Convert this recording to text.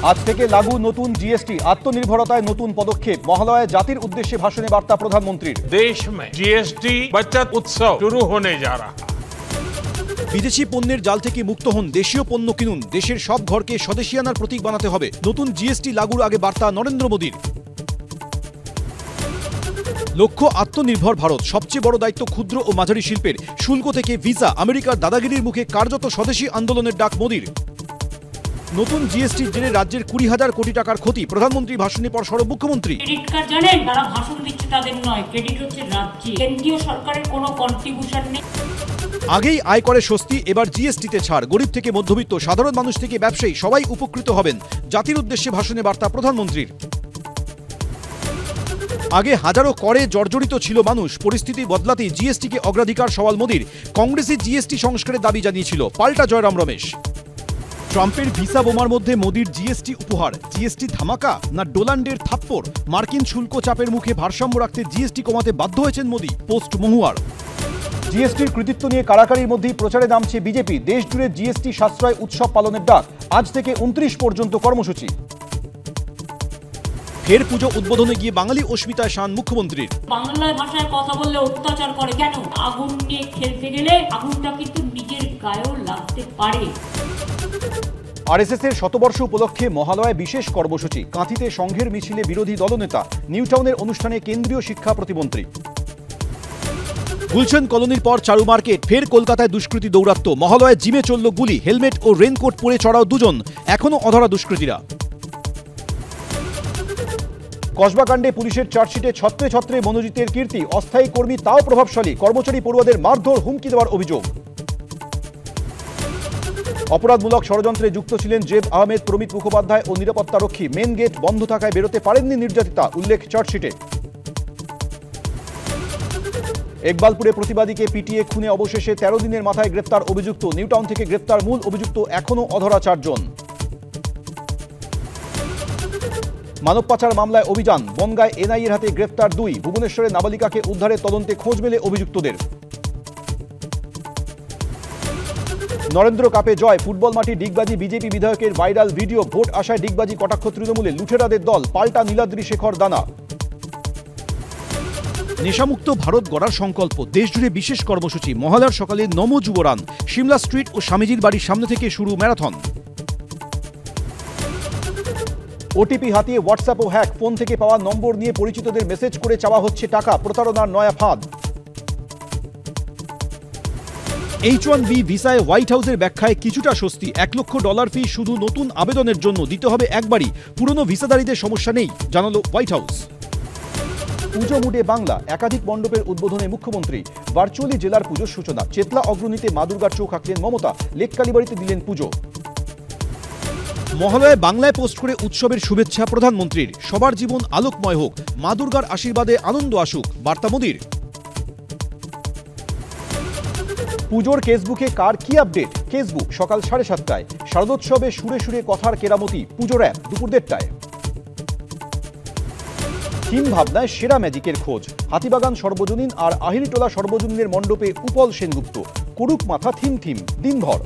আজ থেকে লাগু নতুন জিএসটি, আত্মনির্ভরতায় নতুন পদক্ষেপ। মহালয়ায় জাতির উদ্দেশ্যে ভাষণে বার্তা প্রধানমন্ত্রীর। देश में जीएसटी बचत उत्सव शुरू होने जा रहा। বিদেশি পণ্যের জাল থেকে মুক্ত হন, দেশীয় পণ্য কিনুন। দেশের সব ঘরকে স্বদেশিয়ানার প্রতীক বানাতে হবে। নতুন জিএসটি লাগুর আগে বার্তা নরেন্দ্র মোদীর। লক্ষ্য আত্মনির্ভর ভারত। সবচেয়ে বড় দায়িত্ব ক্ষুদ্র ও মাঝারি শিল্পের। শুল্ক থেকে ভিসা, আমেরিকার দাদাগিরির মুখে কার্যত স্বদেশী আন্দোলনের ডাক মোদীর। নতুন জিএসটির জেরে রাজ্যের 20,000 কোটি টাকার ক্ষতি। প্রধানমন্ত্রী ভাষণে পর সরব মুখ্যমন্ত্রী। ক্রেডিট কার্ড জানেন, তারা ভাষণ দিচ্ছে তাদের নয়, ক্রেডিট হচ্ছে রাজ্যে। কেন্দ্রীয় সরকারের কোনো কন্ট্রিবিউশন নেই। আগেই আয়করে স্বস্তি, এবার জিএসটিতে ছাড়। গরিব থেকে মধ্যবিত্ত, সাধারণ মানুষ থেকে ব্যবসায়ী সবাই উপকৃত হবেন। জাতির উদ্দেশ্যে ভাষণে বার্তা প্রধানমন্ত্রীর। আগে হাজারো করে জর্জরিত ছিল মানুষ, পরিস্থিতি বদলাতেই জিএসটিকে অগ্রাধিকার সওয়াল মোদীর। কংগ্রেসই জিএসটি সংস্কারের দাবি জানিয়েছিল, পাল্টা জয়রাম রমেশ। ট্রাম্পের ভিসা বোমার মধ্যে মোদীর জিএসটি উপহার। জিএসটি ধামাকা না ডোনাল্ডের থাপ্পড়? মার্কিন শুল্ক চাপের মুখে ভারসাম্য রাখতে জিএসটি কমাতে বাধ্য হয়েছেন মোদী, পোস্ট মহুয়ার। জিএসটির কৃতিত্ব নিয়ে কারাকারির মধ্যেই প্রচারে নামছে বিজেপি। দেশ জুড়ে জিএসটি সাশ্রয় উৎসব পালনের ডাক। আজ থেকে 29 পর্যন্ত কর্মসূচি। ফের পুজো উদ্বোধনে গিয়ে বাঙালি অস্মিতায় শান মুখ্যমন্ত্রীর। বাংলা ভাষায় কথা বললে অত্যাচার করে কেন? আগুন নিয়ে খেলতে গেলে আগুনটা কিন্তু নিজের গায়েও লাগতে পারে। আরএসএস এর শতবর্ষ উপলক্ষে মহালয়ায় বিশেষ কর্মসূচি। কাঁথিতে সংঘের মিছিলে বিরোধী দলনেতা। নিউটাউনের অনুষ্ঠানে কেন্দ্রীয় শিক্ষা প্রতিমন্ত্রী। গুলশান কলোনির পর চারু মার্কেট, ফের কলকাতায় দুষ্কৃতী দৌরাত্ম্য। মহালয়ায় জিমে চলল গুলি, হেলমেট ও রেনকোট পরে চড়াও দুজন, এখনও অধরা দুষ্কৃতীরা। কসবাকাণ্ডে পুলিশের চার্জশিটে ছত্রে ছত্রে মনোজিতের কীর্তি। অস্থায়ী কর্মী তাও প্রভাবশালী, কর্মচারী পড়ুয়াদের মারধর, হুমকি দেওয়ার অভিযোগ। অপরাধমূলক ষড়যন্ত্রে যুক্ত ছিলেন জেব আহমেদ, প্রমিত মুখোপাধ্যায় ও নিরাপত্তারক্ষী। মেন গেট বন্ধ থাকায় বেরোতে পারেননি নির্যাতিতা, উল্লেখ চার্জশিটে। একবালপুরে প্রতিবাদীকে পিটিয়ে খুনে অবশেষে 13 দিনের মাথায় গ্রেপ্তার অভিযুক্ত। নিউটাউন থেকে গ্রেপ্তার মূল অভিযুক্ত, এখনও অধরা 4 জন। মানব পাচার মামলায় অভিযান, বনগাঁয় এনআইএর হাতে গ্রেপ্তার 2। ভুবনেশ্বরে নাবালিকাকে উদ্ধারের তদন্তে খোঁজ মেলে অভিযুক্তদের। নরেন্দ্র কাপে জয়, ফুটবল মাঠে ডিগবাজি। বিজেপি বিধায়কের ভাইরাল ভিডিও। ভোট আশায় ডিগবাজি কটাক্ষ তৃণমূলে। লুঠেরাদের দল, পাল্টা নীলাদ্রি শেখর দানা। নেশামুক্ত ভারত গড়ার সংকল্প, দেশজুড়ে বিশেষ কর্মসূচি। মহালয়ার সকালে নমো যুবরান। সিমলা স্ট্রিট ও স্বামীজির বাড়ির সামনে থেকে শুরু ম্যারাথন। ওটিপি হাতিয়ে হোয়াটসঅ্যাপ ও হ্যাক। ফোন থেকে পাওয়া নম্বর নিয়ে পরিচিতদের মেসেজ করে চাওয়া হচ্ছে টাকা, প্রতারণার নয়া ফাঁদ। H1B ভিসায় হোয়াইট হাউসের ব্যাখ্যায় কিছুটা স্বস্তি। $1 লক্ষ ফি শুধু নতুন আবেদনের জন্য, দিতে হবে একবারই। পুরনো ভিসাধারীদের সমস্যা নেই, জানালো হোয়াইট হাউস। পুজো মুডে বাংলা, একাধিক মণ্ডপের উদ্বোধনে মুখ্যমন্ত্রী। ভার্চুয়ালি জেলার পুজোর সূচনা। চেতলা অগ্রণীতে মা দুর্গার চোখ আঁকলেন মমতা। লেক কালীবাড়িতে দিলেন পুজো। মহালয়ায় বাংলায় পোস্ট করে উৎসবের শুভেচ্ছা প্রধানমন্ত্রীর। সবার জীবন আলোকময় হোক, মা দুর্গার আশীর্বাদে আনন্দ আসুক, বার্তা মোদীর। পুজোর কেসবুকে কার কি আপডেট? কেসবুক সকাল 7:30টায়। শারদোৎসবে সুরে সুরে কথার কেরামতি। পুজোর অ্যাপ দুপুর 1:30টায়। থিম ভাবনায় সেরা ম্যাজিকের খোঁজ। হাতিবাগান সর্বজনীন আর আহিরিটোলা সর্বজনীনের মণ্ডপে উপল সেনগুপ্ত। করুক মাথা থিম দিনভর।